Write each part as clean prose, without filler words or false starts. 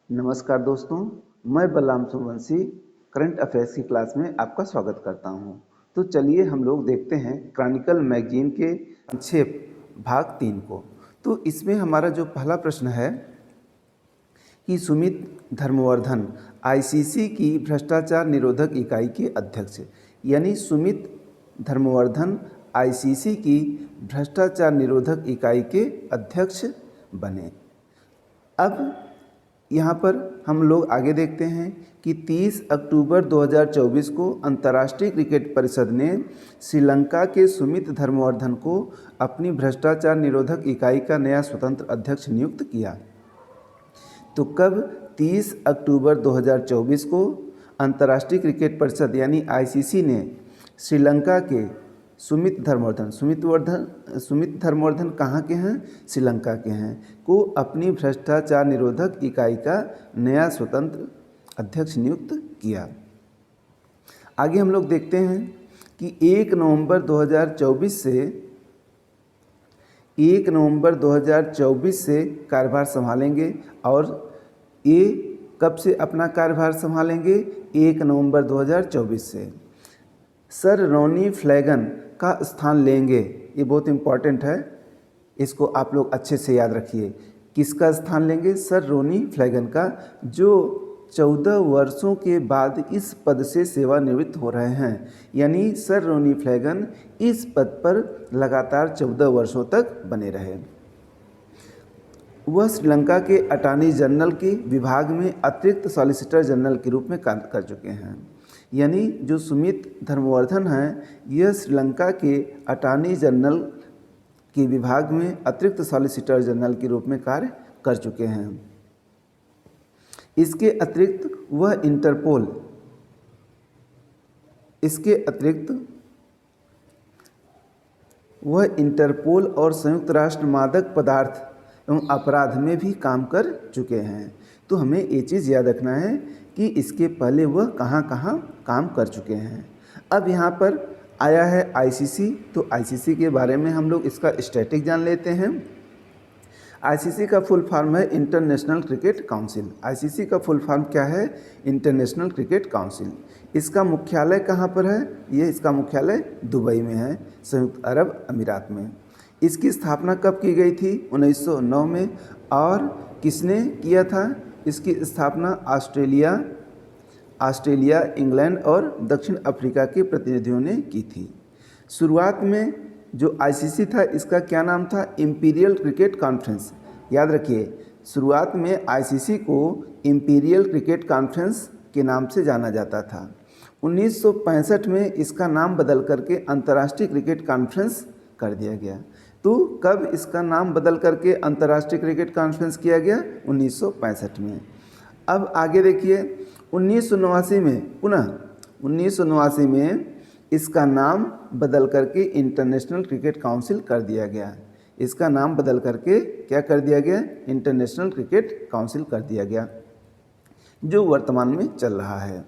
नमस्कार दोस्तों, मैं बलराम सूर्यवंशी करंट अफेयर्स की क्लास में आपका स्वागत करता हूं। तो चलिए हम लोग देखते हैं क्रॉनिकल मैगजीन के संक्षेप भाग 3 को। तो इसमें हमारा जो पहला प्रश्न है कि सुमित धर्मवर्धन आईसीसी की भ्रष्टाचार निरोधक इकाई के अध्यक्ष, यानी सुमित धर्मवर्धन आईसीसी की भ्रष्टाचार निरोधक इकाई के अध्यक्ष बने। अब यहाँ पर हम लोग आगे देखते हैं कि 30 अक्टूबर 2024 को अंतर्राष्ट्रीय क्रिकेट परिषद ने श्रीलंका के सुमित धर्मवर्धन को अपनी भ्रष्टाचार निरोधक इकाई का नया स्वतंत्र अध्यक्ष नियुक्त किया। तो कब 30 अक्टूबर 2024 को अंतर्राष्ट्रीय क्रिकेट परिषद यानी आईसीसी ने श्रीलंका के सुमित धर्मवर्धन कहाँ के हैं? श्रीलंका के हैं, को अपनी भ्रष्टाचार निरोधक इकाई का नया स्वतंत्र अध्यक्ष नियुक्त किया। आगे हम लोग देखते हैं कि 1 नवंबर 2024 से कार्यभार संभालेंगे। और ये कब से अपना कार्यभार संभालेंगे? 1 नवंबर 2024 से सर रोनी फ्लैगन का स्थान लेंगे। ये बहुत इम्पॉर्टेंट है, इसको आप लोग अच्छे से याद रखिए। किसका स्थान लेंगे? सर रोनी फ्लैगन का, जो 14 वर्षों के बाद इस पद से सेवानिवृत्त हो रहे हैं। यानी सर रोनी फ्लैगन इस पद पर लगातार 14 वर्षों तक बने रहे। वह श्रीलंका के अटॉर्नी जनरल के विभाग में अतिरिक्त सॉलिसिटर जनरल के रूप में कार्य कर चुके हैं। यानी जो सुमित धर्मवर्धन हैं, यह श्रीलंका के अटॉर्नी जनरल के विभाग में अतिरिक्त सॉलिसिटर जनरल के रूप में कार्य कर चुके हैं। इसके अतिरिक्त वह इंटरपोल और संयुक्त राष्ट्र मादक पदार्थ एवं अपराध में भी काम कर चुके हैं। तो हमें ये चीज़ याद रखना है कि इसके पहले वह कहाँ कहाँ काम कर चुके हैं। अब यहाँ पर आया है आईसीसी। तो आईसीसी के बारे में हम लोग इसका स्टैटिक जान लेते हैं। आईसीसी का फुल फॉर्म है इंटरनेशनल क्रिकेट काउंसिल। आईसीसी का फुल फॉर्म क्या है? International cricket council. इसका मुख्यालय कहाँ पर है? इसका मुख्यालय दुबई में है, संयुक्त अरब अमीरात में। इसकी स्थापना कब की गई थी? 1909 में। और किसने किया था इसकी स्थापना? ऑस्ट्रेलिया, इंग्लैंड और दक्षिण अफ्रीका के प्रतिनिधियों ने की थी। शुरुआत में जो आईसीसी था, इसका क्या नाम था? Imperial cricket conference. याद रखिए, शुरुआत में आईसीसी को इंपीरियल क्रिकेट कॉन्फ्रेंस के नाम से जाना जाता था। 1965 में इसका नाम बदल करके अंतर्राष्ट्रीय क्रिकेट कॉन्फ्रेंस कर दिया गया। तो कब इसका नाम बदल करके अंतर्राष्ट्रीय क्रिकेट कॉन्फ्रेंस किया गया? 1965 में। अब आगे देखिए, 1989 में इसका नाम बदल करके इंटरनेशनल क्रिकेट काउंसिल कर दिया गया। इसका नाम बदल करके क्या कर दिया गया? इंटरनेशनल क्रिकेट काउंसिल कर दिया गया, जो वर्तमान में चल रहा है।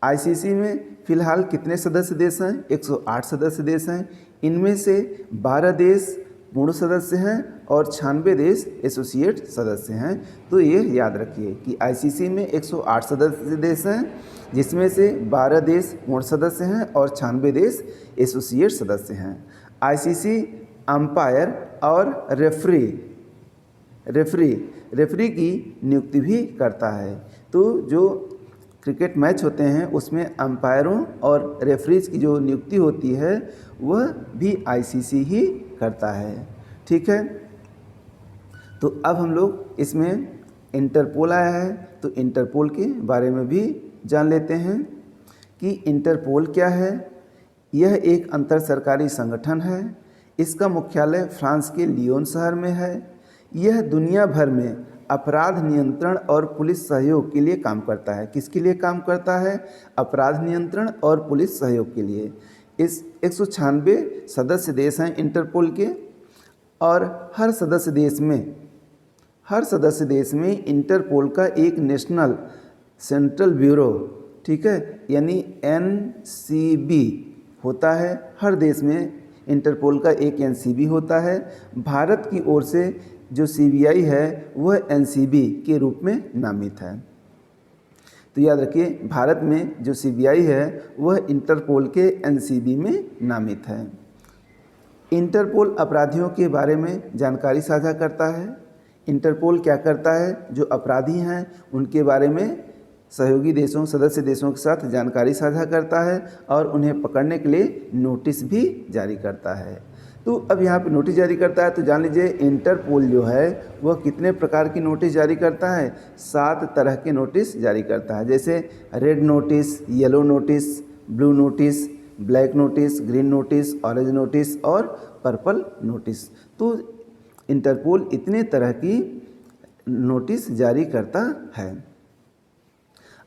आईसीसी में फिलहाल कितने सदस्य देश हैं? 108 सदस्य देश हैं। इनमें से 12 देश पूर्ण सदस्य हैं और 96 देश एसोसिएट सदस्य हैं। तो ये याद रखिए कि आईसीसी में 108 सदस्य देश हैं, जिसमें से 12 देश पूर्ण सदस्य हैं और 96 देश एसोसिएट सदस्य हैं। आईसीसी अंपायर और रेफरी की नियुक्ति भी करता है। तो जो क्रिकेट मैच होते हैं उसमें अंपायरों और रेफरीज की जो नियुक्ति होती है वह भी आईसीसी ही करता है। ठीक है, तो अब हम लोग इसमें इंटरपोल आया है, तो इंटरपोल के बारे में भी जान लेते हैं कि इंटरपोल क्या है। यह एक अंतर सरकारी संगठन है। इसका मुख्यालय फ्रांस के लियोन शहर में है। यह दुनिया भर में अपराध नियंत्रण और पुलिस सहयोग के लिए काम करता है। किसके लिए काम करता है? अपराध नियंत्रण और पुलिस सहयोग के लिए। इस 196 सदस्य देश हैं इंटरपोल के, और हर सदस्य देश में इंटरपोल का एक नेशनल सेंट्रल ब्यूरो, ठीक है, यानी एनसीबी होता है। हर देश में इंटरपोल का एक एनसीबी होता है। भारत की ओर से जो CBI है वह NCB के रूप में नामित है। तो याद रखिए, भारत में जो CBI है वह इंटरपोल के NCB में नामित है। इंटरपोल अपराधियों के बारे में जानकारी साझा करता है। इंटरपोल क्या करता है, जो अपराधी हैं उनके बारे में सहयोगी देशों, सदस्य देशों के साथ जानकारी साझा करता है और उन्हें पकड़ने के लिए नोटिस भी जारी करता है। तो अब यहाँ पे नोटिस जारी करता है, तो जान लीजिए इंटरपोल जो है वह कितने प्रकार की नोटिस जारी करता है, 7 तरह के नोटिस जारी करता है। जैसे red notice, yellow notice, blue notice, black notice, green notice, orange notice और पर्पल नोटिस। तो इंटरपोल इतने तरह की नोटिस जारी करता है।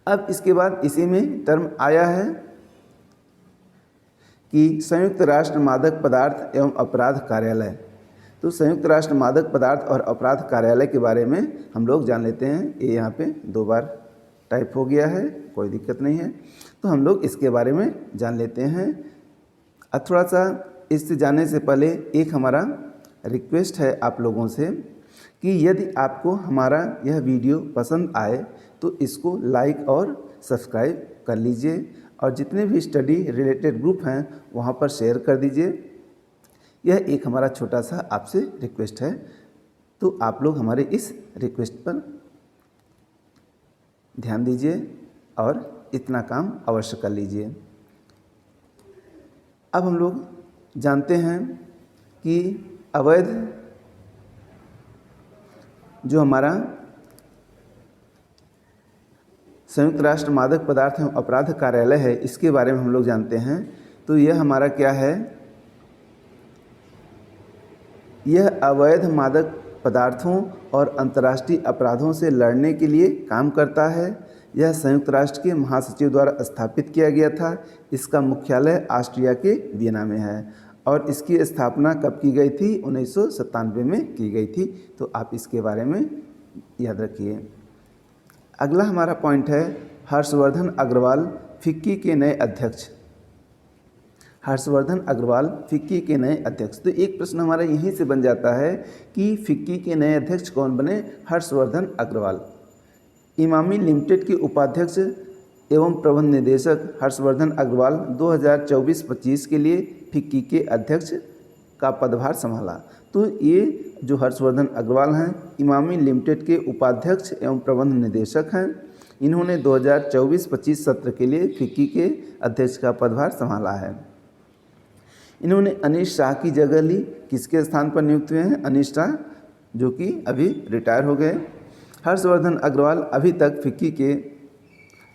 अब इसके बाद इसी में टर्म आया है कि संयुक्त राष्ट्र मादक पदार्थ एवं अपराध कार्यालय। तो संयुक्त राष्ट्र मादक पदार्थ और अपराध कार्यालय के बारे में हम लोग जान लेते हैं। ये यहाँ पे 2 बार टाइप हो गया है, कोई दिक्कत नहीं है। तो हम लोग इसके बारे में जान लेते हैं। अब थोड़ा सा इससे जानने से पहले एक हमारा रिक्वेस्ट है आप लोगों से कि यदि आपको हमारा यह वीडियो पसंद आए तो इसको लाइक और सब्सक्राइब कर लीजिए और जितने भी स्टडी रिलेटेड ग्रुप हैं वहाँ पर शेयर कर दीजिए। यह एक हमारा छोटा सा आपसे रिक्वेस्ट है, तो आप लोग हमारे इस रिक्वेस्ट पर ध्यान दीजिए और इतना काम अवश्य कर लीजिए। अब हम लोग जानते हैं कि अवैध जो हमारा संयुक्त राष्ट्र मादक पदार्थ एवं अपराध कार्यालय है, इसके बारे में हम लोग जानते हैं। तो यह हमारा क्या है, यह अवैध मादक पदार्थों और अंतर्राष्ट्रीय अपराधों से लड़ने के लिए काम करता है। यह संयुक्त राष्ट्र के महासचिव द्वारा स्थापित किया गया था। इसका मुख्यालय ऑस्ट्रिया के वियना में है और इसकी स्थापना कब की गई थी, 1997 में की गई थी। तो आप इसके बारे में याद रखिए। अगला हमारा पॉइंट है हर्षवर्धन अग्रवाल फिक्की के नए अध्यक्ष। हर्षवर्धन अग्रवाल फिक्की के नए अध्यक्ष। तो एक प्रश्न हमारा यहीं से बन जाता है कि फिक्की के नए अध्यक्ष कौन बने, हर्षवर्धन अग्रवाल। इमामी लिमिटेड के उपाध्यक्ष एवं प्रबंध निदेशक हर्षवर्धन अग्रवाल 2024-25 के लिए फिक्की के अध्यक्ष का पदभार संभाला। तो ये जो हर्षवर्धन अग्रवाल हैं इमामी लिमिटेड के उपाध्यक्ष एवं प्रबंध निदेशक हैं। इन्होंने 2024-25 सत्र के लिए फिक्की के अध्यक्ष का पदभार संभाला है। इन्होंने अनीश शाह की जगह ली। किसके स्थान पर नियुक्त हुए हैं, अनीश शाह, जो कि अभी रिटायर हो गए। हर्षवर्धन अग्रवाल अभी तक फिक्की के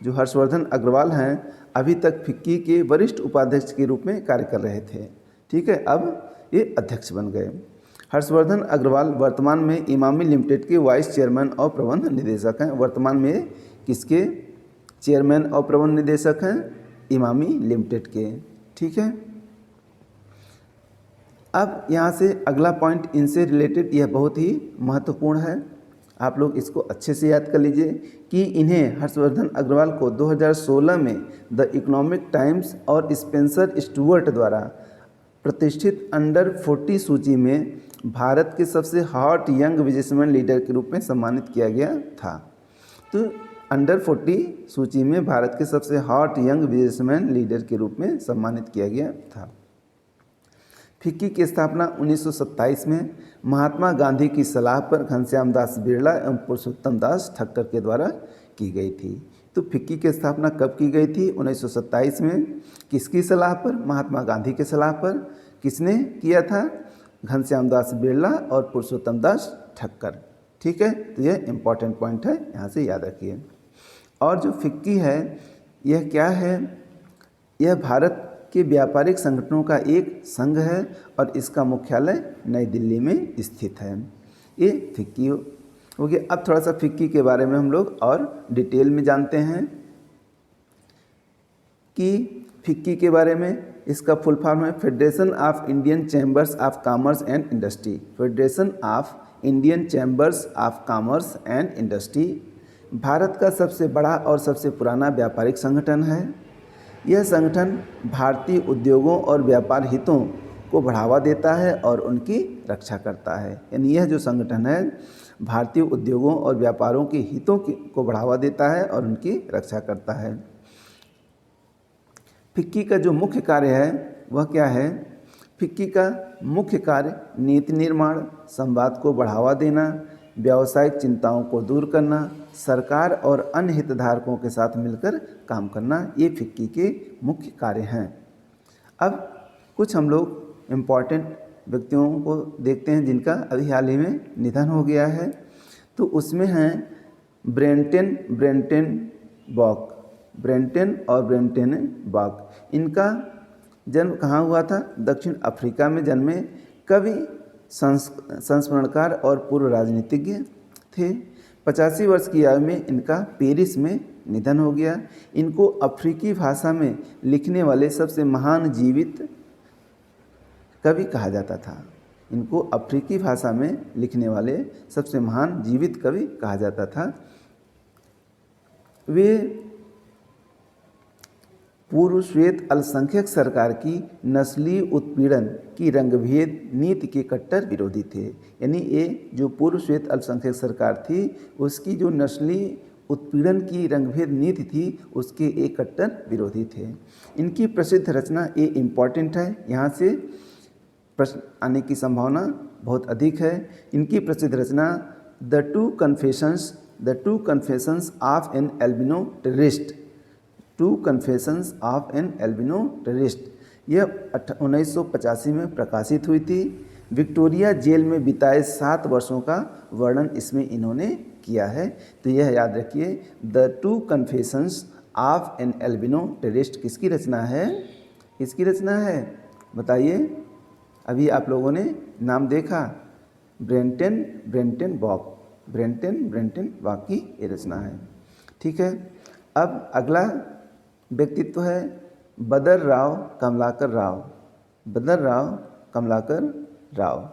जो हर्षवर्धन अग्रवाल हैं अभी तक फिक्की के वरिष्ठ उपाध्यक्ष के रूप में कार्य कर रहे थे। ठीक है, अब ये अध्यक्ष बन गए। हर्षवर्धन अग्रवाल वर्तमान में इमामी लिमिटेड के वाइस चेयरमैन और प्रबंध निदेशक हैं। वर्तमान में किसके चेयरमैन और प्रबंध निदेशक हैं, इमामी लिमिटेड के। ठीक है, अब यहाँ से अगला पॉइंट इनसे रिलेटेड, यह बहुत ही महत्वपूर्ण है, आप लोग इसको अच्छे से याद कर लीजिए कि इन्हें हर्षवर्धन अग्रवाल को 2016 में द इकोनॉमिक टाइम्स और स्पेंसर स्टुअर्ट द्वारा प्रतिष्ठित अंडर 40 सूची में भारत के सबसे हॉट यंग बिजनेसमैन लीडर के रूप में सम्मानित किया गया था। तो अंडर 40 सूची में भारत के सबसे हॉट यंग बिजनेसमैन लीडर के रूप में सम्मानित किया गया था। फिक्की की स्थापना 1927 में महात्मा गांधी की सलाह पर घनश्याम दास बिरला एवं पुरुषोत्तम दास ठक्कर के द्वारा की गई थी। तो फिक्की की स्थापना कब की गई थी, 1927 में। किसकी सलाह पर, महात्मा गांधी की सलाह पर। किसने किया था, घनश्याम दास बिरला और पुरुषोत्तम दास ठक्कर। ठीक है, तो यह इम्पॉर्टेंट पॉइंट है, यहाँ से याद रखिए। और जो फिक्की है यह क्या है, यह भारत के व्यापारिक संगठनों का एक संघ है और इसका मुख्यालय नई दिल्ली में स्थित है। ये फिक्की हो गया। अब थोड़ा सा फिक्की के बारे में हम लोग और डिटेल में जानते हैं कि फिक्की के बारे में। इसका फुल फॉर्म है federation of Indian chambers of commerce and industry. Federation of Indian chambers of commerce and industry Bharat का सबसे बड़ा और सबसे पुराना व्यापारिक संगठन है। यह संगठन भारतीय उद्योगों और व्यापार हितों को बढ़ावा देता है और उनकी रक्षा करता है। यानी यह जो संगठन है भारतीय उद्योगों और व्यापारों के हितों को बढ़ावा देता है और उनकी रक्षा करता है। फिक्की का जो मुख्य कार्य है वह क्या है? फिक्की का मुख्य कार्य नीति निर्माण, संवाद को बढ़ावा देना, व्यावसायिक चिंताओं को दूर करना, सरकार और अन्य हितधारकों के साथ मिलकर काम करना, ये फिक्की के मुख्य कार्य हैं। अब कुछ हम लोग इम्पॉर्टेंट व्यक्तियों को देखते हैं जिनका अभी हाल ही में निधन हो गया है। तो उसमें हैं ब्रेंटेन और ब्रेंटेन बॉक। इनका जन्म कहाँ हुआ था? दक्षिण अफ्रीका में जन्मे कवि, संस्मरणकार और पूर्व राजनीतिज्ञ थे। 85 वर्ष की आयु में इनका पेरिस में निधन हो गया। इनको अफ्रीकी भाषा में लिखने वाले सबसे महान जीवित कवि कहा जाता था। इनको अफ्रीकी भाषा में लिखने वाले सबसे महान जीवित कवि कहा जाता था। वे पूर्व श्वेत अल्पसंख्यक सरकार की नस्लीय उत्पीड़न की रंगभेद नीति के कट्टर विरोधी थे। यानी ये जो पूर्व श्वेत अल्पसंख्यक सरकार थी उसकी जो नस्लीय उत्पीड़न की रंगभेद नीति थी उसके एक कट्टर विरोधी थे। इनकी प्रसिद्ध रचना ये इम्पॉर्टेंट है, यहाँ से प्रश्न आने की संभावना बहुत अधिक है। इनकी प्रसिद्ध रचना the two confessions of an albino terrorist, यह 1985 में प्रकाशित हुई थी। विक्टोरिया जेल में बिताए 7 वर्षों का वर्णन इसमें इन्होंने किया है। तो यह याद रखिए, the two confessions of an albino terrorist किसकी रचना है? किसकी रचना है बताइए? अभी आप लोगों ने नाम देखा, ब्रेंटेन बॉक की ये रचना है। ठीक है, अब अगला व्यक्तित्व है बदरराव कमलाकर राव।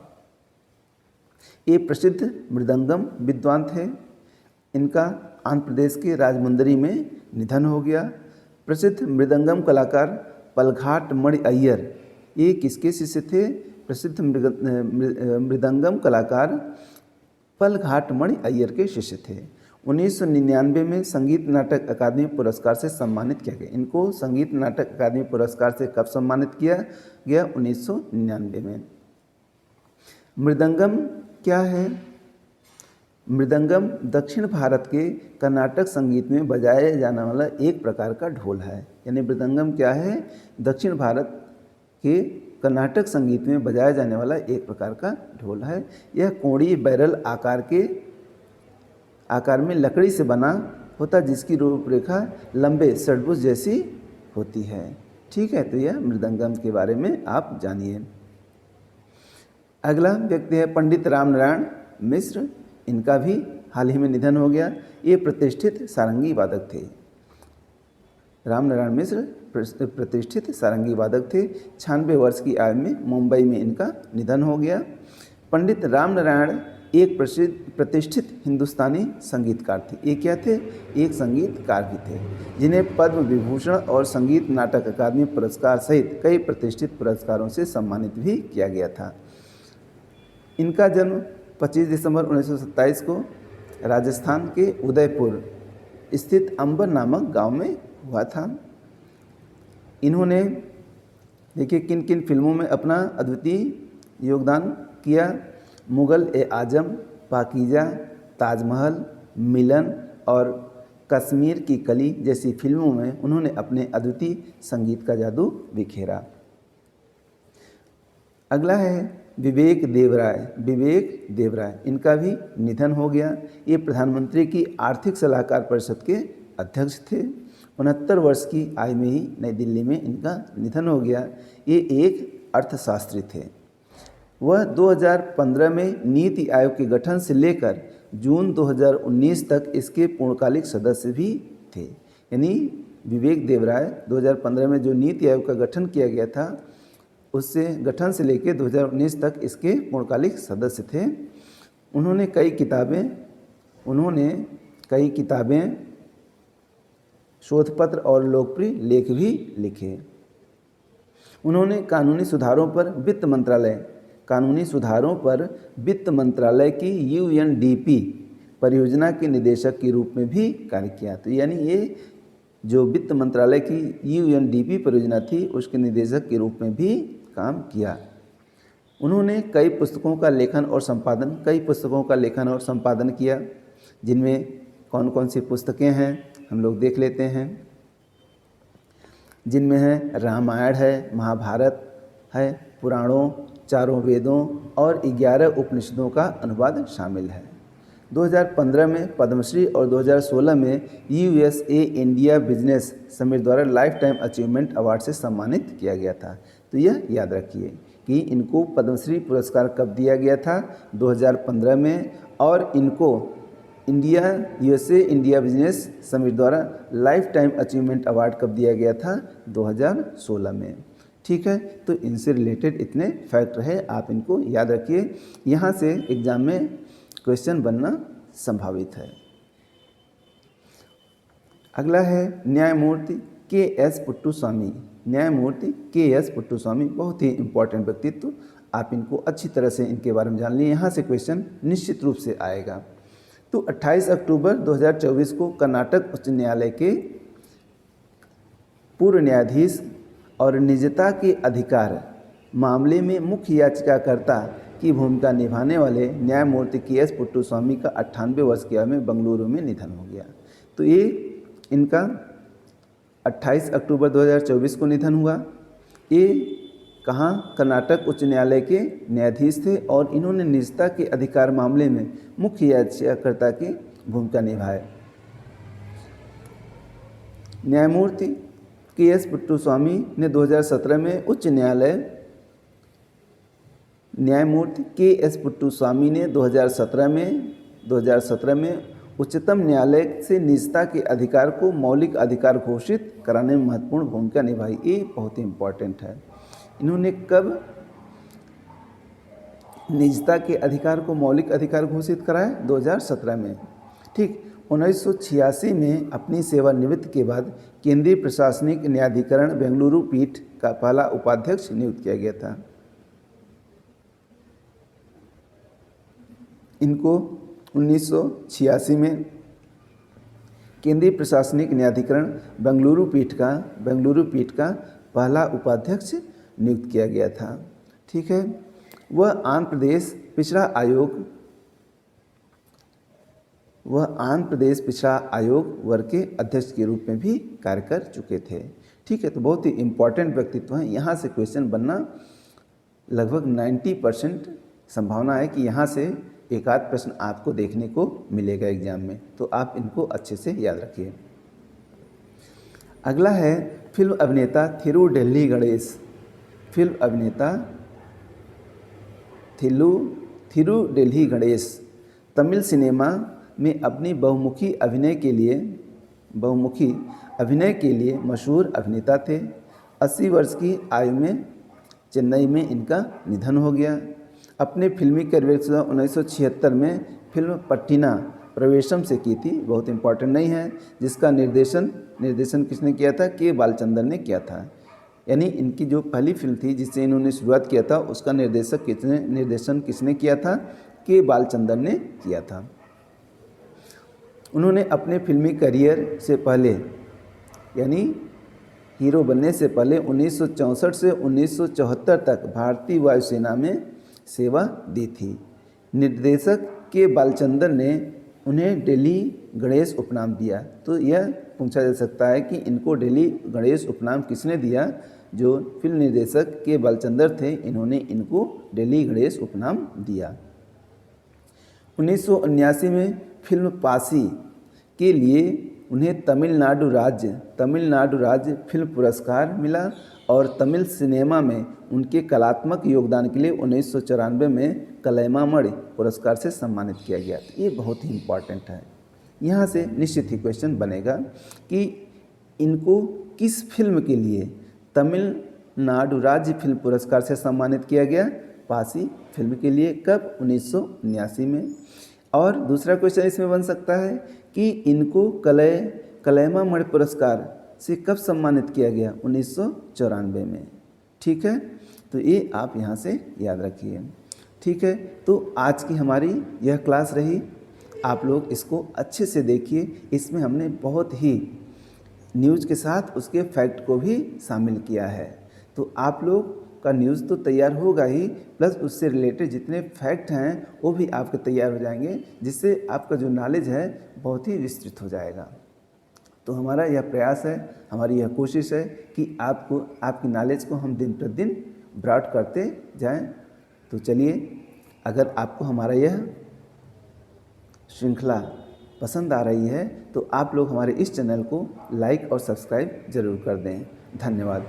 ये प्रसिद्ध मृदंगम विद्वान थे। इनका आंध्र प्रदेश के राजमुंदरी में निधन हो गया। प्रसिद्ध मृदंगम कलाकार पलघाट मणि अय्यर, ये किसके शिष्य थे? प्रसिद्ध मृदंगम कलाकार पलघाट मणि अय्यर के शिष्य थे। 1999 में संगीत नाटक अकादमी पुरस्कार से सम्मानित किया गया। इनको संगीत नाटक अकादमी पुरस्कार से कब सम्मानित किया गया? 1999 में। मृदंगम क्या है? मृदंगम दक्षिण भारत के कर्नाटक संगीत में बजाया जाने वाला एक प्रकार का ढोल है। यानी मृदंगम क्या है? दक्षिण भारत के कर्नाटक संगीत में बजाया जाने वाला एक प्रकार का ढोल है। यह कोड़ी बैरल आकार में लकड़ी से बना होता, जिसकी रूपरेखा लंबे षड्भुज जैसी होती है। ठीक है, तो यह मृदंगम के बारे में आप जानिए। अगला व्यक्ति है पंडित रामनारायण मिश्र। इनका भी हाल ही में निधन हो गया। ये प्रतिष्ठित सारंगी वादक थे। रामनारायण मिश्र प्रतिष्ठित सारंगी वादक थे। 96 वर्ष की आयु में मुंबई में इनका निधन हो गया। पंडित रामनारायण एक प्रतिष्ठित हिंदुस्तानी संगीतकार थे। ये क्या थे? एक संगीतकार भी थे, जिन्हें पद्म विभूषण और संगीत नाटक अकादमी पुरस्कार सहित कई प्रतिष्ठित पुरस्कारों से सम्मानित भी किया गया था। इनका जन्म 25 दिसंबर 1927 को राजस्थान के उदयपुर स्थित अंबर नामक गांव में हुआ था। इन्होंने देखिए किन किन फिल्मों में अपना अद्वितीय योगदान किया। मुगल-ए-आजम, पाकीजा, ताजमहल, मिलन और कश्मीर की कली जैसी फिल्मों में उन्होंने अपने अद्वितीय संगीत का जादू बिखेरा। अगला है विवेक देवराय। इनका भी निधन हो गया। ये प्रधानमंत्री की आर्थिक सलाहकार परिषद के अध्यक्ष थे। 69 वर्ष की आयु में ही नई दिल्ली में इनका निधन हो गया। ये एक अर्थशास्त्री थे। वह 2015 में नीति आयोग के गठन से लेकर जून 2019 तक इसके पूर्णकालिक सदस्य भी थे। यानी विवेक देवराय 2015 में जो नीति आयोग का गठन किया गया था उससे गठन से लेकर 2019 तक इसके पूर्णकालिक सदस्य थे। उन्होंने कई किताबें, शोधपत्र और लोकप्रिय लेख भी लिखे। उन्होंने कानूनी सुधारों पर वित्त मंत्रालय कानूनी सुधारों पर वित्त मंत्रालय की यूएनडीपी परियोजना के निदेशक के रूप में भी कार्य किया। तो यानी ये जो वित्त मंत्रालय की यूएनडीपी परियोजना थी उसके निदेशक के रूप में भी काम किया। उन्होंने कई पुस्तकों का लेखन और संपादन किया, जिनमें कौन कौन सी पुस्तकें हैं हम लोग देख लेते हैं। जिनमें है रामायण है, महाभारत है, पुराणों, चारों वेदों और 11 उपनिषदों का अनुवाद शामिल है। 2015 में पद्मश्री और 2016 में यूएसए इंडिया बिजनेस समिट द्वारा लाइफ टाइम अचीवमेंट अवार्ड से सम्मानित किया गया था। तो यह याद रखिए कि इनको पद्मश्री पुरस्कार कब दिया गया था, 2015 में, और इनको यूएसए इंडिया बिजनेस समिट द्वारा लाइफ टाइम अचीवमेंट अवार्ड कब दिया गया था, 2016 में। ठीक है, तो इनसे रिलेटेड इतने फैक्ट रहे, आप इनको याद रखिए। यहाँ से एग्जाम में क्वेश्चन बनना संभावित है। अगला है न्यायमूर्ति के एस पुट्टुस्वामी। न्यायमूर्ति के एस पुट्टुस्वामी बहुत ही इम्पोर्टेंट व्यक्तित्व, आप इनको अच्छी तरह से इनके बारे में जान लीजिए, यहाँ से क्वेश्चन निश्चित रूप से आएगा। तो 28 अक्टूबर 2024 को कर्नाटक उच्च न्यायालय के पूर्व न्यायाधीश और निजता के अधिकार मामले में मुख्य याचिकाकर्ता की भूमिका निभाने वाले न्यायमूर्ति के एस पुट्टुस्वामी का 98 वर्ष की आयु में बेंगलुरु में निधन हो गया। तो ये इनका 28 अक्टूबर 2024 को निधन हुआ। ये कहाँ, कर्नाटक उच्च न्यायालय के न्यायाधीश थे और इन्होंने निजता के अधिकार मामले में मुख्य याचिकाकर्ता की भूमिका निभाई। न्यायमूर्ति के एस पुट्टुस्वामी ने 2017 में न्यायमूर्ति के एस पुट्टुस्वामी ने 2017 में उच्चतम न्यायालय से निजता के अधिकार को मौलिक अधिकार घोषित कराने में महत्वपूर्ण भूमिका निभाई। ये बहुत ही इम्पोर्टेंट है। इन्होंने कब निजता के अधिकार को मौलिक अधिकार घोषित कराया, 2017 में। ठीक, 1986 में अपनी सेवानिवृत्ति के बाद केंद्रीय प्रशासनिक न्यायाधिकरण बेंगलुरु पीठ का पहला उपाध्यक्ष नियुक्त किया गया था। इनको 1986 में केंद्रीय प्रशासनिक न्यायाधिकरण बेंगलुरु पीठ का पहला उपाध्यक्ष नियुक्त किया गया था। ठीक है, वह आंध्र प्रदेश पिछड़ा आयोग वर्ग के अध्यक्ष के रूप में भी कार्य कर चुके थे। ठीक है, तो बहुत ही इम्पोर्टेंट व्यक्तित्व हैं। यहाँ से क्वेश्चन बनना लगभग 90% संभावना है कि यहाँ से एक आध प्रश्न आपको देखने को मिलेगा एग्जाम में, तो आप इनको अच्छे से याद रखिए। अगला है फिल्म अभिनेता थिरुडेल्ही गणेश। फिल्म अभिनेता थिरुडेल्ही गणेश तमिल सिनेमा में अपनी बहुमुखी अभिनय के लिए मशहूर अभिनेता थे। 80 वर्ष की आयु में चेन्नई में इनका निधन हो गया। अपने फिल्मी करियर 1976 में फिल्म पट्टिना प्रवेशम से की थी, बहुत इंपॉर्टेंट नहीं है, जिसका निर्देशन किसने किया था, के बालचंदर ने किया था। यानी इनकी जो पहली फिल्म थी जिससे इन्होंने शुरुआत किया था उसका निर्देशन किसने किया था, के बालचंदर ने किया था। उन्होंने अपने फिल्मी करियर से पहले यानी हीरो बनने से पहले 1964 से 1974 तक भारतीय वायुसेना में सेवा दी थी। निर्देशक के बालचंदर ने उन्हें डेली गणेश उपनाम दिया। तो यह पूछा जा सकता है कि इनको डेली गणेश उपनाम किसने दिया। जो फिल्म निर्देशक के बालचंदर थे, इन्होंने इनको डेली गणेश उपनाम दिया। 1979 में फिल्म पासी के लिए उन्हें तमिलनाडु राज्य फिल्म पुरस्कार मिला और तमिल सिनेमा में उनके कलात्मक योगदान के लिए 1994 में कलैमामणि पुरस्कार से सम्मानित किया गया। ये बहुत ही इम्पॉर्टेंट है। यहाँ से निश्चित ही क्वेश्चन बनेगा कि इनको किस फिल्म के लिए तमिलनाडु राज्य फिल्म पुरस्कार से सम्मानित किया गया, पासी फिल्म के लिए। कब, 1979 में। और दूसरा क्वेश्चन इसमें बन सकता है कि इनको कलैमामणि पुरस्कार से कब सम्मानित किया गया, 1994 में। ठीक है, तो ये आप यहाँ से याद रखिए। ठीक है, तो आज की हमारी यह क्लास रही। आप लोग इसको अच्छे से देखिए। इसमें हमने बहुत ही न्यूज़ के साथ उसके फैक्ट को भी शामिल किया है। तो आप लोग का न्यूज़ तो तैयार होगा ही, प्लस उससे रिलेटेड जितने फैक्ट हैं वो भी आपके तैयार हो जाएंगे, जिससे आपका जो नॉलेज है बहुत ही विस्तृत हो जाएगा। तो हमारा यह प्रयास है, हमारी यह कोशिश है कि आपको आपकी नॉलेज को हम दिन प्रतिदिन ब्रॉड करते जाएं। तो चलिए, अगर आपको हमारा यह श्रृंखला पसंद आ रही है तो आप लोग हमारे इस चैनल को लाइक और सब्सक्राइब ज़रूर कर दें। धन्यवाद।